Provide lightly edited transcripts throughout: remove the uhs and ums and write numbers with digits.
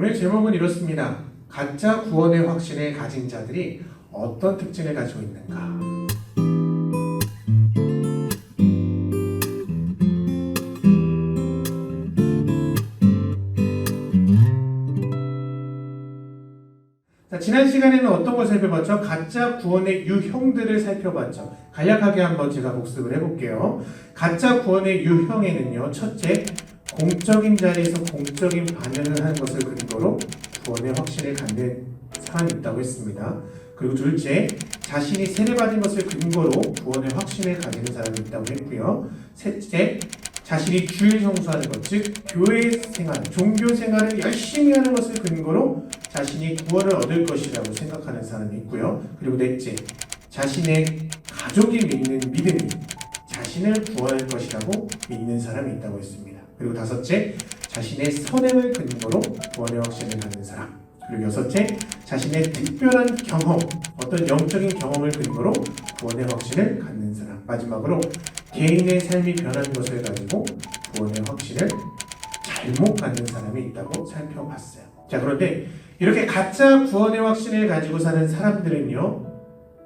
오늘 제목은 이렇습니다. 가짜 구원의 확신을 가진 자들이 어떤 특징을 가지고 있는가? 자, 지난 시간에는 어떤 걸 살펴봤죠? 가짜 구원의 유형들을 살펴봤죠. 간략하게 한번 제가 복습을 해볼게요. 가짜 구원의 유형에는요, 첫째, 공적인 자리에서 공적인 반응을 하는 것을 근거로 구원의 확신을 갖는 사람이 있다고 했습니다. 그리고 둘째, 자신이 세례받은 것을 근거로 구원의 확신을 가지는 사람이 있다고 했고요. 셋째, 자신이 주일 성수하는 것, 즉 교회 생활, 종교 생활을 열심히 하는 것을 근거로 자신이 구원을 얻을 것이라고 생각하는 사람이 있고요. 그리고 넷째, 자신의 가족이 믿는 믿음이 자신을 구원할 것이라고 믿는 사람이 있다고 했습니다. 그리고 다섯째, 자신의 선행을 근거로 구원의 확신을 갖는 사람. 그리고 여섯째, 자신의 특별한 경험, 어떤 영적인 경험을 근거로 구원의 확신을 갖는 사람. 마지막으로 개인의 삶이 변한 것을 가지고 구원의 확신을 잘못 갖는 사람이 있다고 살펴봤어요. 자, 그런데 이렇게 가짜 구원의 확신을 가지고 사는 사람들은요,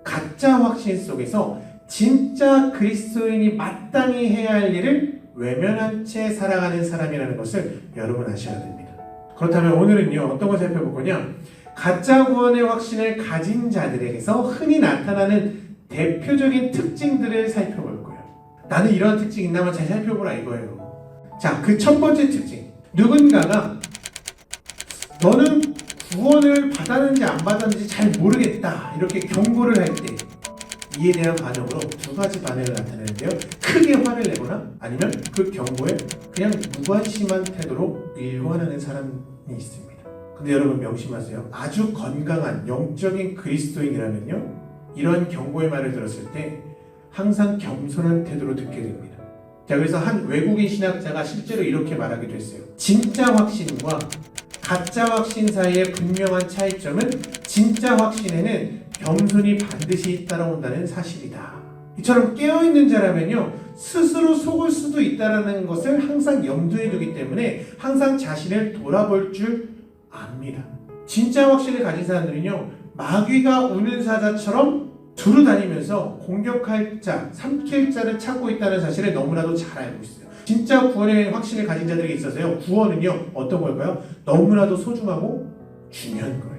가짜 확신 속에서 진짜 그리스도인이 마땅히 해야 할 일을 외면한 채 살아가는 사람이라는 것을 여러분 아셔야 됩니다. 그렇다면 오늘은요, 어떤 걸 살펴볼 거냐? 가짜 구원의 확신을 가진 자들에게서 흔히 나타나는 대표적인 특징들을 살펴볼 거예요. 나는 이런 특징이 있나만 잘 살펴보라 이거예요. 자, 그 첫 번째 특징. 누군가가 너는 구원을 받았는지 안 받았는지 잘 모르겠다, 이렇게 경고를 할 때 이에 대한 반응으로 두 가지 반응을 나타내는데요. 크게 화를 내거나 아니면 그 경고에 그냥 무관심한 태도로 일관하는 사람이 있습니다. 근데 여러분 명심하세요. 아주 건강한 영적인 그리스도인이라면요, 이런 경고의 말을 들었을 때 항상 겸손한 태도로 듣게 됩니다. 자, 그래서 한 외국인 신학자가 실제로 이렇게 말하기도 했어요. 진짜 확신과 가짜 확신 사이의 분명한 차이점은 진짜 확신에는 겸손이 반드시 따라온다는 사실이다. 이처럼 깨어있는 자라면요, 스스로 속을 수도 있다는 것을 항상 염두에 두기 때문에 항상 자신을 돌아볼 줄 압니다. 진짜 확신을 가진 사람들은요, 마귀가 우는 사자처럼 두루 다니면서 공격할 자, 삼킬 자를 찾고 있다는 사실을 너무나도 잘 알고 있어요. 진짜 구원의 확신을 가진 자들에게 있어서요, 구원은요, 어떤 걸까요? 너무나도 소중하고 중요한 거예요.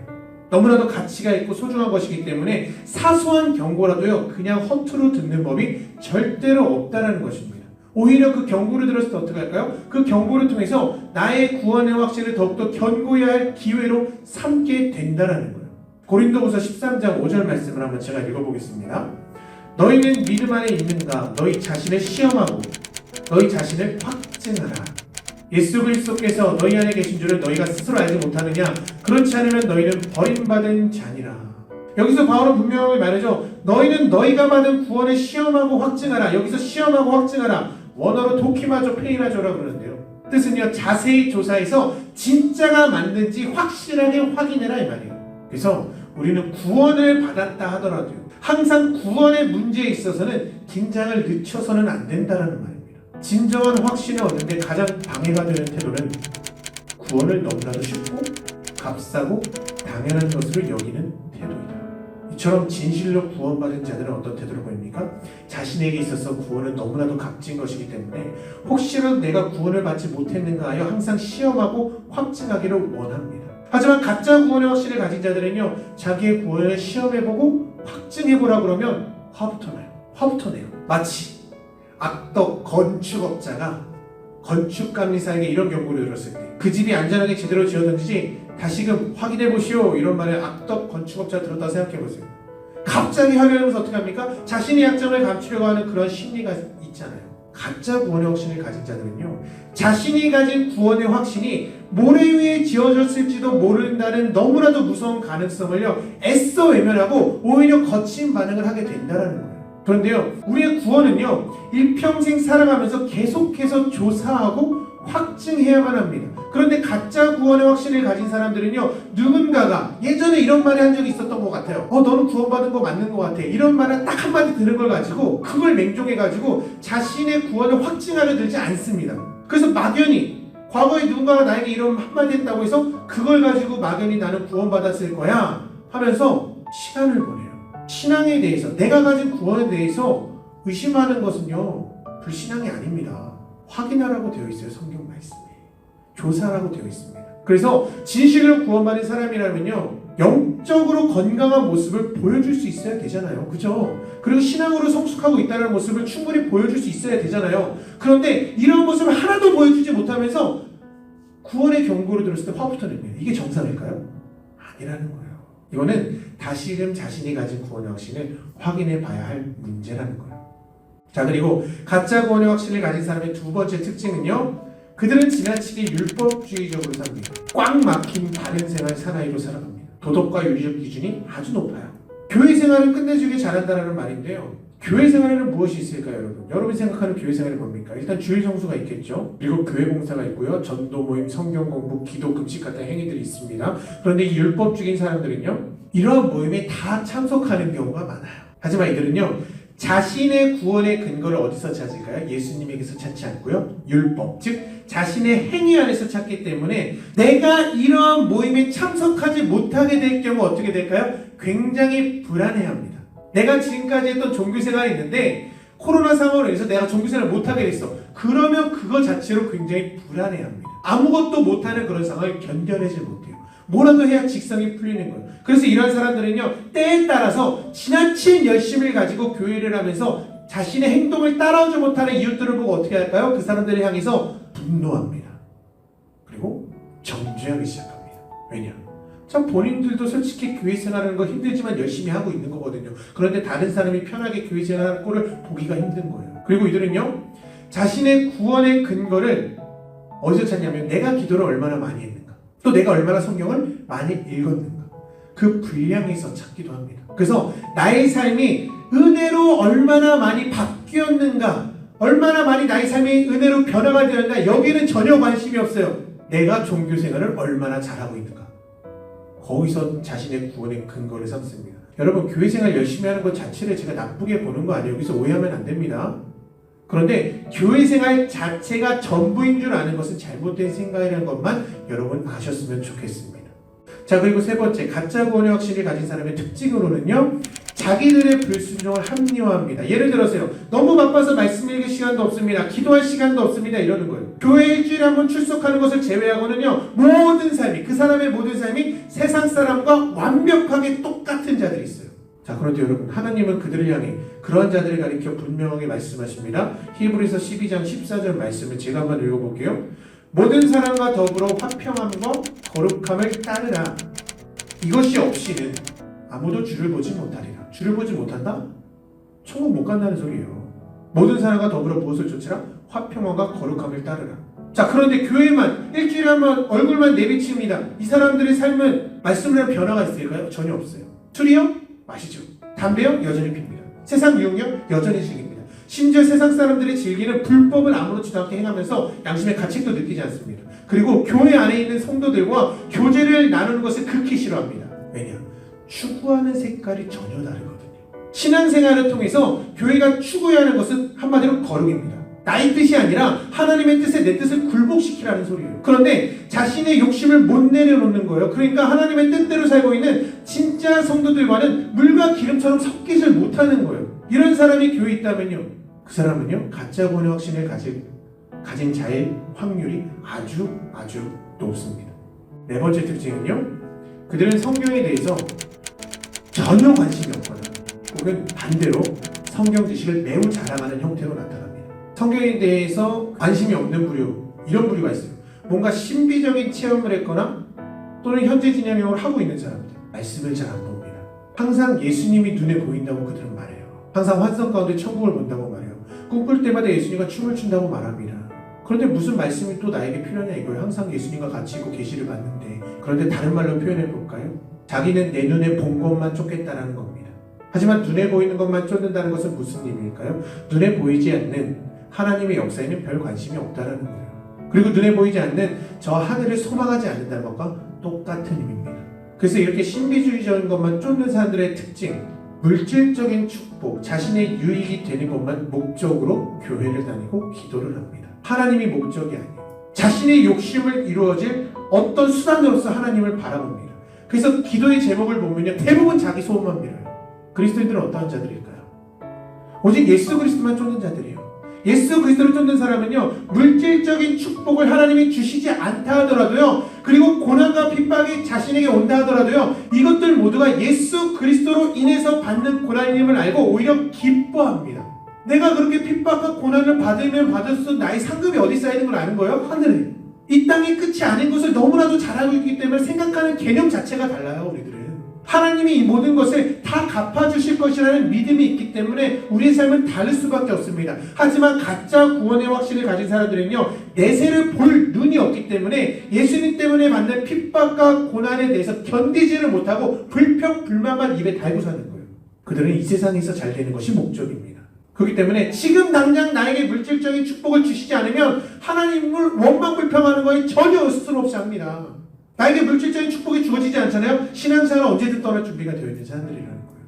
너무나도 가치가 있고 소중한 것이기 때문에 사소한 경고라도요, 그냥 허투루 듣는 법이 절대로 없다는 것입니다. 오히려 그 경고를 들었을 때 어떻게 할까요? 그 경고를 통해서 나의 구원의 확신을 더욱더 견고해야 할 기회로 삼게 된다는 거예요. 고린도후서 13장 5절 말씀을 한번 제가 읽어보겠습니다. 너희는 믿음 안에 있는가? 너희 자신을 시험하고 너희 자신을 확증하라. 예수 그리스도께서 너희 안에 계신 줄을 너희가 스스로 알지 못하느냐? 그렇지 않으면 너희는 버림받은 자니라. 여기서 바울은 분명하게 말하죠. 너희는 너희가 받은 구원을 시험하고 확증하라. 여기서 시험하고 확증하라, 원어로 도키마조 페이라조라고 그러는데요. 뜻은요, 자세히 조사해서 진짜가 맞는지 확실하게 확인해라 이 말이에요. 그래서 우리는 구원을 받았다 하더라도요, 항상 구원의 문제에 있어서는 긴장을 늦춰서는 안 된다는 말입니다. 진정한 확신을 얻는데 가장 방해가 되는 태도는 구원을 너무나도 쉽고 값싸고 당연한 것으로 여기는 태도이다. 이처럼 진실로 구원받은 자들은 어떤 태도를 보입니까? 자신에게 있어서 구원은 너무나도 값진 것이기 때문에 혹시라도 내가 구원을 받지 못했는가 하여 항상 시험하고 확증하기를 원합니다. 하지만 가짜 구원의 확신을 가진 자들은요, 자기의 구원을 시험해보고 확증해보라 그러면 화부터 내요. 마치 악덕 건축업자가 건축감리사에게 이런 경고를 들었을 때 그 집이 안전하게 제대로 지어졌는지 다시금 확인해보시오, 이런 말을 악덕 건축업자가 들었다고 생각해보세요. 갑자기 화려하면서 어떻게 합니까? 자신의 약점을 감추려고 하는 그런 심리가 있잖아요. 가짜 구원의 확신을 가진 자들은요, 자신이 가진 구원의 확신이 모래 위에 지어졌을지도 모른다는 너무나도 무서운 가능성을요, 애써 외면하고 오히려 거친 반응을 하게 된다는 거예요. 그런데요, 우리의 구원은요, 일평생 살아가면서 계속해서 조사하고 확증해야만 합니다. 그런데 가짜 구원의 확신을 가진 사람들은요, 누군가가 예전에 이런 말을 한 적이 있었던 것 같아요. 너는 구원받은 거 맞는 것 같아, 이런 말을 딱 한마디 들은 걸 가지고 그걸 맹종해가지고 자신의 구원을 확증하려 들지 않습니다. 그래서 막연히 과거에 누군가가 나에게 이런 한마디 했다고 해서 그걸 가지고 막연히 나는 구원받았을 거야 하면서 시간을 보내요. 신앙에 대해서, 내가 가진 구원에 대해서 의심하는 것은요, 불신앙이 아닙니다. 확인하라고 되어 있어요. 성경 말씀에. 조사라고 되어 있습니다. 그래서 진실로 구원받은 사람이라면요, 영적으로 건강한 모습을 보여줄 수 있어야 되잖아요. 그죠? 그리고 신앙으로 성숙하고 있다는 모습을 충분히 보여줄 수 있어야 되잖아요. 그런데 이런 모습을 하나도 보여주지 못하면서 구원의 경고를 들었을 때 화부터 냅니다. 이게 정상일까요? 아니라는 거예요. 이거는 다시금 자신이 가진 구원의 확신을 확인해 봐야 할 문제라는 거예요. 자, 그리고 가짜 구원의 확신을 가진 사람의 두 번째 특징은요, 그들은 지나치게 율법주의적으로 삽니다. 꽉 막힌 바른 생활 사나이로 살아갑니다. 도덕과 윤리적 기준이 아주 높아요. 교회 생활을 끝내주길 잘한다는 말인데요, 교회 생활에는 무엇이 있을까요, 여러분? 여러분이 생각하는 교회 생활이 뭡니까? 일단 주일 성수가 있겠죠. 그리고 교회 봉사가 있고요. 전도 모임, 성경 공부, 기도, 금식 같은 행위들이 있습니다. 그런데 이 율법적인 사람들은요, 이러한 모임에 다 참석하는 경우가 많아요. 하지만 이들은요, 자신의 구원의 근거를 어디서 찾을까요? 예수님에게서 찾지 않고요, 율법, 즉 자신의 행위 안에서 찾기 때문에 내가 이러한 모임에 참석하지 못하게 될 경우 어떻게 될까요? 굉장히 불안해합니다. 내가 지금까지 했던 종교생활이 있는데 코로나 상황으로 인해서 내가 종교생활을 못하게 됐어. 그러면 그거 자체로 굉장히 불안해합니다. 아무것도 못하는 그런 상황을 견뎌내지 못해요. 뭐라도 해야 직성이 풀리는 거예요. 그래서 이런 사람들은요, 때에 따라서 지나친 열심을 가지고 교회를 하면서 자신의 행동을 따라오지 못하는 이웃들을 보고 어떻게 할까요? 그 사람들을 향해서 분노합니다. 그리고 정죄하기 시작합니다. 왜냐? 참 본인들도 솔직히 교회 생활하는 거 힘들지만 열심히 하고 있는 거거든요. 그런데 다른 사람이 편하게 교회 생활하는 꼴을 보기가 힘든 거예요. 그리고 이들은요, 자신의 구원의 근거를 어디서 찾냐면 내가 기도를 얼마나 많이 했는가, 또 내가 얼마나 성경을 많이 읽었는가, 그 분량에서 찾기도 합니다. 그래서 나의 삶이 은혜로 얼마나 많이 바뀌었는가, 얼마나 많이 나의 삶이 은혜로 변화가 되었는가, 여기는 전혀 관심이 없어요. 내가 종교생활을 얼마나 잘하고 있는가, 거기서 자신의 구원의 근거를 삼습니다. 여러분, 교회생활 열심히 하는 것 자체를 제가 나쁘게 보는 거 아니에요. 여기서 오해하면 안 됩니다. 그런데 교회생활 자체가 전부인 줄 아는 것은 잘못된 생각이라는 것만 여러분 아셨으면 좋겠습니다. 자, 그리고 세 번째, 가짜 구원의 확신을 가진 사람의 특징으로는요, 자기들의 불순종을 합리화합니다. 예를 들어서요, 너무 바빠서 말씀 읽을 시간도 없습니다, 기도할 시간도 없습니다, 이러는 거예요. 교회 일주일에 한 번 출석하는 것을 제외하고는요, 모든 삶이, 그 사람의 모든 삶이 세상 사람과 완벽하게 똑같은 자들이 있어요. 자, 그런데 여러분, 하나님은 그들을 향해 그러한 자들을 가리켜 분명하게 말씀하십니다. 히브리서 12장 14절 말씀을 제가 한번 읽어볼게요. 모든 사람과 더불어 화평함과 거룩함을 따르라. 이것이 없이는 아무도 주를 보지 못하리라. 주를 보지 못한다? 천국 못 간다는 소리예요. 모든 사람과 더불어 무엇을 쫓으라? 화평함과 거룩함을 따르라. 자, 그런데 교회만 일주일에 한 번 얼굴만 내비칩니다. 이 사람들의 삶은 말씀을 하면 변화가 있을까요? 전혀 없어요. 술이요? 마시죠. 담배요? 여전히 핍니다. 세상 유흥요? 여전히 즐깁니다. 심지어 세상 사람들이 즐기는 불법을 아무렇지도 않게 행하면서 양심의 가책도 느끼지 않습니다. 그리고 교회 안에 있는 성도들과 교제를 나누는 것을 극히 싫어합니다. 왜냐? 추구하는 색깔이 전혀 다르거든요. 신앙생활을 통해서 교회가 추구해야 하는 것은 한마디로 거룩입니다. 나의 뜻이 아니라 하나님의 뜻에 내 뜻을 굴복시키라는 소리예요. 그런데 자신의 욕심을 못 내려놓는 거예요. 그러니까 하나님의 뜻대로 살고 있는 진짜 성도들과는 물과 기름처럼 섞이질 못하는 거예요. 이런 사람이 교회에 있다면요, 그 사람은요, 가짜 구원의 확신을 가진 자의 확률이 아주 높습니다. 네 번째 특징은요, 그들은 성경에 대해서 전혀 관심이 없거나 혹은 반대로 성경 지식을 매우 자랑하는 형태로 나타납니다. 성경에 대해서 관심이 없는 부류, 이런 부류가 있어요. 뭔가 신비적인 체험을 했거나 또는 현재 진행형을 하고 있는 사람들, 말씀을 잘 안 봅니다. 항상 예수님이 눈에 보인다고 그들은 말해요. 항상 환상 가운데 천국을 본다고 말해요. 꿈꿀 때마다 예수님과 춤을 춘다고 말합니다. 그런데 무슨 말씀이 또 나에게 필요하냐 이거예요. 항상 예수님과 같이 있고 계시를 받는데. 그런데 다른 말로 표현해 볼까요? 자기는 내 눈에 본 것만 쫓겠다라는 겁니다. 하지만 눈에 보이는 것만 쫓는다는 것은 무슨 의미일까요? 눈에 보이지 않는 하나님의 역사에는 별 관심이 없다라는 거예요. 그리고 눈에 보이지 않는 저 하늘을 소망하지 않는다는 것과 똑같은 의미입니다. 그래서 이렇게 신비주의적인 것만 쫓는 사람들의 특징, 물질적인 축복, 자신의 유익이 되는 것만 목적으로 교회를 다니고 기도를 합니다. 하나님이 목적이 아니에요. 자신의 욕심을 이루어질 어떤 수단으로서 하나님을 바라봅니다. 그래서 기도의 제목을 보면요, 대부분 자기 소원만 빌어요. 그리스도인들은 어떠한 자들일까요? 오직 예수 그리스도만 쫓는 자들이에요. 예수 그리스도를 쫓는 사람은요, 물질적인 축복을 하나님이 주시지 않다 하더라도요, 그리고 고난과 핍박이 자신에게 온다 하더라도요, 이것들 모두가 예수 그리스도로 인해서 받는 고난임을 알고 오히려 기뻐합니다. 내가 그렇게 핍박과 고난을 받으면 받을수록 나의 상급이 어디 쌓이는 걸 아는 거예요? 하늘에. 이 땅이 끝이 아닌 것을 너무나도 잘 알고 있기 때문에 생각하는 개념 자체가 달라요, 우리들은. 하나님이 이 모든 것을 다 갚아주실 것이라는 믿음이 있기 때문에 우리의 삶은 다를 수밖에 없습니다. 하지만 가짜 구원의 확신을 가진 사람들은요, 내세를 볼 눈이 없기 때문에 예수님 때문에 받는 핍박과 고난에 대해서 견디지를 못하고 불평불만만 입에 달고 사는 거예요. 그들은 이 세상에서 잘 되는 것이 목적입니다. 그렇기 때문에 지금 당장 나에게 물질적인 축복을 주시지 않으면 하나님을 원망불평하는 거에 전혀 스스로 없이 합니다. 나에게 물질적인 축복이 주어지지 않잖아요. 신앙생활은 언제든 떠날 준비가 되어 있는 사람들이라는 거예요.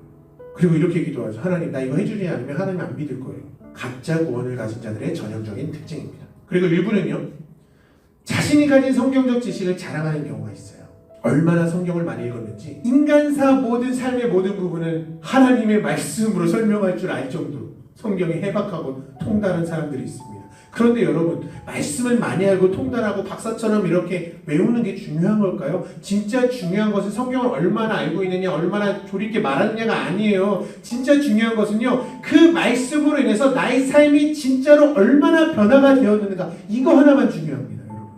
그리고 이렇게 기도하죠. 하나님, 나 이거 해주지 않으면 하나님 안 믿을 거예요. 가짜 구원을 가진 자들의 전형적인 특징입니다. 그리고 일부는요, 자신이 가진 성경적 지식을 자랑하는 경우가 있어요. 얼마나 성경을 많이 읽었는지 인간사 모든 삶의 모든 부분을 하나님의 말씀으로 설명할 줄 알 정도로 성경에 해박하고 통달한 사람들이 있습니다. 그런데 여러분, 말씀을 많이 알고 통달하고 박사처럼 이렇게 외우는 게 중요한 걸까요? 진짜 중요한 것은 성경을 얼마나 알고 있느냐, 얼마나 조리 있게 말하느냐가 아니에요. 진짜 중요한 것은요, 그 말씀으로 인해서 나의 삶이 진짜로 얼마나 변화가 되었는가, 이거 하나만 중요합니다, 여러분.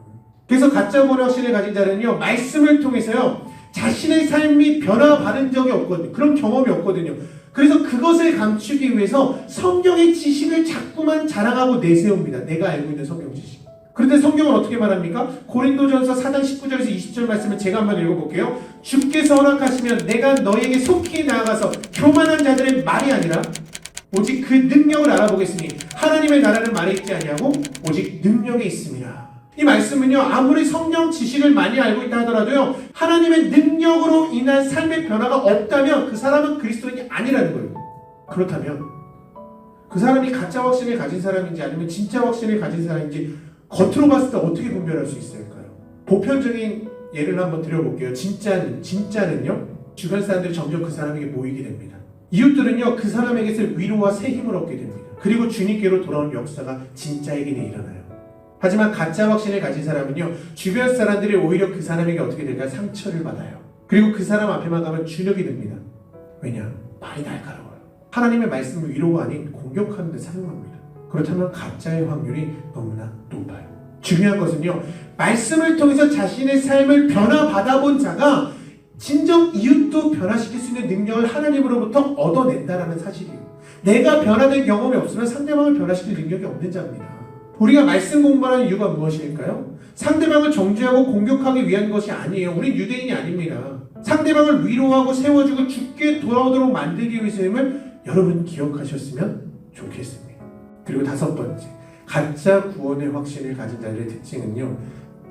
그래서 가짜 구원의 확신을 가진 자는요, 말씀을 통해서요, 자신의 삶이 변화받은 적이 없거든요. 그런 경험이 없거든요. 그래서 그것을 감추기 위해서 성경의 지식을 자꾸만 자랑하고 내세웁니다. 내가 알고 있는 성경 지식. 그런데 성경은 어떻게 말합니까? 고린도전서 4장 19절에서 20절 말씀을 제가 한번 읽어볼게요. 주께서 허락하시면 내가 너에게 속히 나아가서 교만한 자들의 말이 아니라 오직 그 능력을 알아보겠으니 하나님의 나라는 말에 있지 아니하고 오직 능력에 있음이라. 이 말씀은요, 아무리 성경 지식을 많이 알고 있다 하더라도요, 하나님의 능력으로 인한 삶의 변화가 없다면 그 사람은 그리스도인이 아니라는 거예요. 그렇다면 그 사람이 가짜 확신을 가진 사람인지 아니면 진짜 확신을 가진 사람인지 겉으로 봤을 때 어떻게 분별할 수 있을까요? 보편적인 예를 한번 드려볼게요. 진짜는요, 주변 사람들이 점점 그 사람에게 모이게 됩니다. 이웃들은요, 그 사람에게서 위로와 새 힘을 얻게 됩니다. 그리고 주님께로 돌아온 역사가 진짜에게는 일어나요. 하지만 가짜 확신을 가진 사람은요, 주변 사람들이 오히려 그 사람에게 어떻게 될까요? 상처를 받아요. 그리고 그 사람 앞에만 가면 주눅이 듭니다. 왜냐? 말이 날카로워요. 하나님의 말씀을 위로가 아닌 공격하는 데 사용합니다. 그렇다면 가짜의 확률이 너무나 높아요. 중요한 것은요, 말씀을 통해서 자신의 삶을 변화받아본 자가 진정 이웃도 변화시킬 수 있는 능력을 하나님으로부터 얻어낸다라는 사실이에요. 내가 변화된 경험이 없으면 상대방을 변화시킬 능력이 없는 자입니다. 우리가 말씀 공부하는 이유가 무엇일까요? 상대방을 정죄하고 공격하기 위한 것이 아니에요. 우린 유대인이 아닙니다. 상대방을 위로하고 세워주고 죽게 돌아오도록 만들기 위해서임을 여러분 기억하셨으면 좋겠습니다. 그리고 다섯 번째, 가짜 구원의 확신을 가진 자들의 특징은요,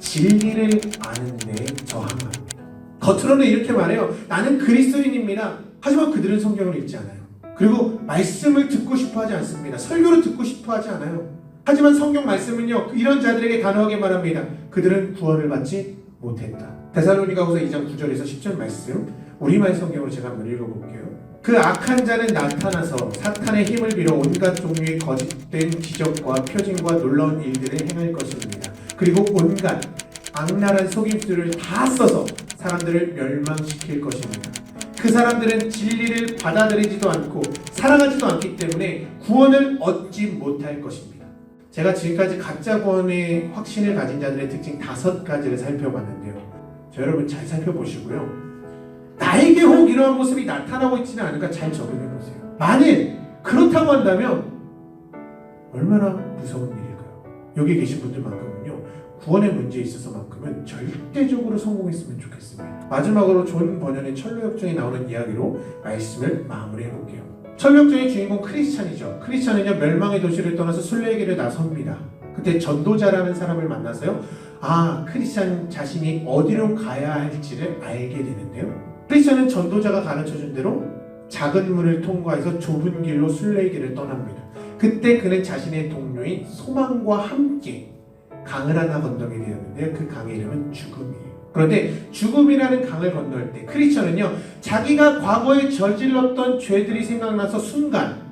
진리를 아는 데 저항합니다. 겉으로는 이렇게 말해요. 나는 그리스도인입니다. 하지만 그들은 성경을 읽지 않아요. 그리고 말씀을 듣고 싶어 하지 않습니다. 설교를 듣고 싶어 하지 않아요. 하지만 성경 말씀은요, 이런 자들에게 단호하게 말합니다. 그들은 구원을 받지 못했다. 데살로니가후서 2장 9절에서 10절 말씀, 우리말 성경으로 제가 한번 읽어볼게요. 그 악한 자는 나타나서 사탄의 힘을 빌어 온갖 종류의 거짓된 기적과 표징과 놀라운 일들을 행할 것입니다. 그리고 온갖 악랄한 속임수를 다 써서 사람들을 멸망시킬 것입니다. 그 사람들은 진리를 받아들이지도 않고 사랑하지도 않기 때문에 구원을 얻지 못할 것입니다. 제가 지금까지 가짜 구원의 확신을 가진 자들의 특징 5가지를 살펴봤는데요. 자, 여러분 잘 살펴보시고요. 나에게 혹 이러한 모습이 나타나고 있지는 않을까 잘 적용해보세요. 만일 그렇다고 한다면 얼마나 무서운 일일까요? 여기 계신 분들만큼은요, 구원의 문제에 있어서만큼은 절대적으로 성공했으면 좋겠습니다. 마지막으로 존 버년의 철로역정에 나오는 이야기로 말씀을 마무리해볼게요. 철로역정의 주인공 크리스찬이죠. 크리스찬은요, 멸망의 도시를 떠나서 순례의 길을 나섭니다. 그때 전도자라는 사람을 만나서요, 크리스찬 자신이 어디로 가야 할지를 알게 되는데요. 크리스찬은 전도자가 가르쳐준 대로 작은 문을 통과해서 좁은 길로 순례의 길을 떠납니다. 그때 그는 자신의 동료인 소망과 함께 강을 하나 건너게 되었는데요. 그 강의 이름은 죽음이에요. 그런데 죽음이라는 강을 건널 때 크리스천은요, 자기가 과거에 저질렀던 죄들이 생각나서 순간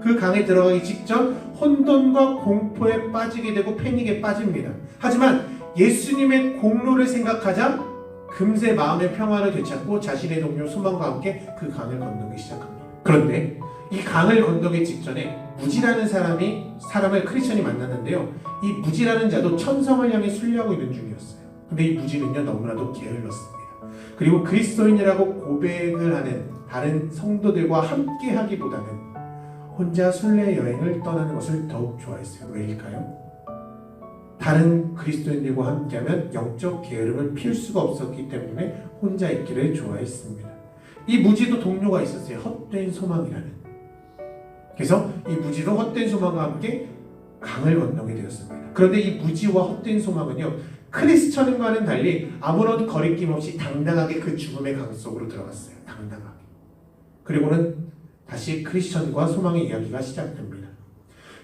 그 강에 들어가기 직전 혼돈과 공포에 빠지게 되고 패닉에 빠집니다. 하지만 예수님의 공로를 생각하자 금세 마음의 평화를 되찾고 자신의 동료 소망과 함께 그 강을 건너기 시작합니다. 그런데 이 강을 건너기 직전에 무지라는 사람을 크리스천이 만났는데요. 이 무지라는 자도 천성을 향해 순례하고 있는 중이었어요. 근데 이 무지는요, 너무나도 게을렀습니다. 그리고 그리스도인이라고 고백을 하는 다른 성도들과 함께 하기보다는 혼자 순례 여행을 떠나는 것을 더욱 좋아했어요. 왜일까요? 다른 그리스도인들과 함께하면 영적 게으름을 피울 수가 없었기 때문에 혼자 있기를 좋아했습니다. 이 무지도 동료가 있었어요. 헛된 소망이라는. 그래서 이 무지도 헛된 소망과 함께 강을 건너게 되었습니다. 그런데 이 무지와 헛된 소망은요, 크리스천과는 달리 아무런 거리낌 없이 당당하게 그 죽음의 강 속으로 들어갔어요. 당당하게. 그리고는 다시 크리스천과 소망의 이야기가 시작됩니다.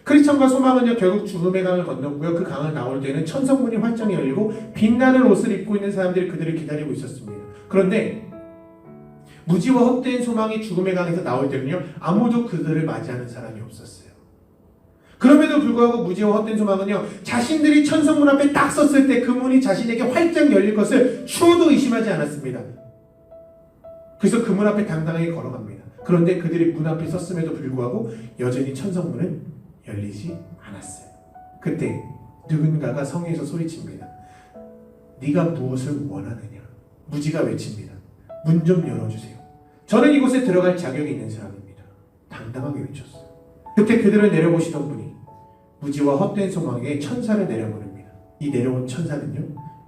크리스천과 소망은요, 결국 죽음의 강을 건넜고요. 그 강을 나올 때는 천성문이 활짝 열리고 빛나는 옷을 입고 있는 사람들이 그들을 기다리고 있었습니다. 그런데 무지와 헛된 소망이 죽음의 강에서 나올 때는요, 아무도 그들을 맞이하는 사람이 없었어요. 그럼에도 불구하고 무지와 헛된 소망은요, 자신들이 천성문 앞에 딱 섰을 때 그 문이 자신에게 활짝 열릴 것을 추호도 의심하지 않았습니다. 그래서 그 문 앞에 당당하게 걸어갑니다. 그런데 그들이 문 앞에 섰음에도 불구하고 여전히 천성문은 열리지 않았어요. 그때 누군가가 성에서 소리칩니다. 네가 무엇을 원하느냐? 무지가 외칩니다. 문 좀 열어주세요. 저는 이곳에 들어갈 자격이 있는 사람입니다. 당당하게 외쳤어요. 그때 그들을 내려보시던 분이 무지와 헛된 소망에 천사를 내려보냅니다. 이 내려온 천사는요,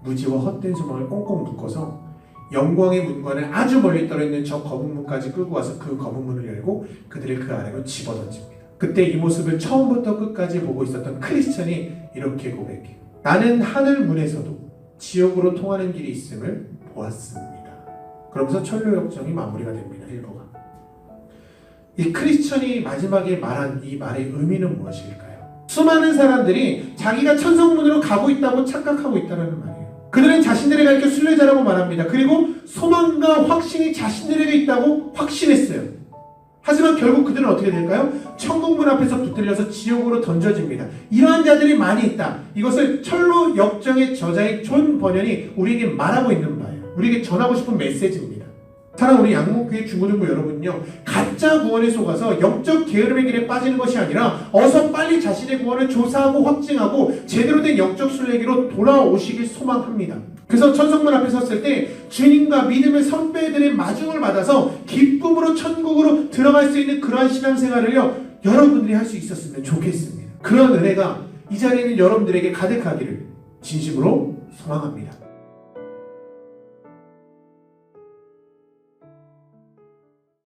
무지와 헛된 소망을 꽁꽁 묶어서 영광의 문과는 아주 멀리 떨어있는 저 검은 문까지 끌고 와서 그 검은 문을 열고 그들을 그 아래로 집어던집니다. 그때 이 모습을 처음부터 끝까지 보고 있었던 크리스천이 이렇게 고백해요. 나는 하늘 문에서도 지옥으로 통하는 길이 있음을 보았습니다. 그러면서 철로 역정이 마무리가 됩니다. 1부가. 이 크리스천이 마지막에 말한 이 말의 의미는 무엇일까요? 수많은 사람들이 자기가 천성문으로 가고 있다고 착각하고 있다는 말이에요. 그들은 자신들을 가리켜 순례자라고 말합니다. 그리고 소망과 확신이 자신들에게 있다고 확신했어요. 하지만 결국 그들은 어떻게 될까요? 천국문 앞에서 붙들려서 지옥으로 던져집니다. 이러한 자들이 많이 있다. 이것을 철로 역정의 저자인 존 버년이 우리에게 말하고 있는 바예요. 우리에게 전하고 싶은 메시지입니다. 사랑 우리 양목교회 중고등부 여러분요, 가짜 구원에 속아서 영적 게으름의 길에 빠지는 것이 아니라 어서 빨리 자신의 구원을 조사하고 확증하고 제대로 된 영적 순례기로 돌아오시길 소망합니다. 그래서 천성문 앞에 섰을 때 주님과 믿음의 선배들의 마중을 받아서 기쁨으로 천국으로 들어갈 수 있는 그러한 신앙생활을요, 여러분들이 할 수 있었으면 좋겠습니다. 그런 은혜가 이 자리에 있는 여러분들에게 가득하기를 진심으로 소망합니다.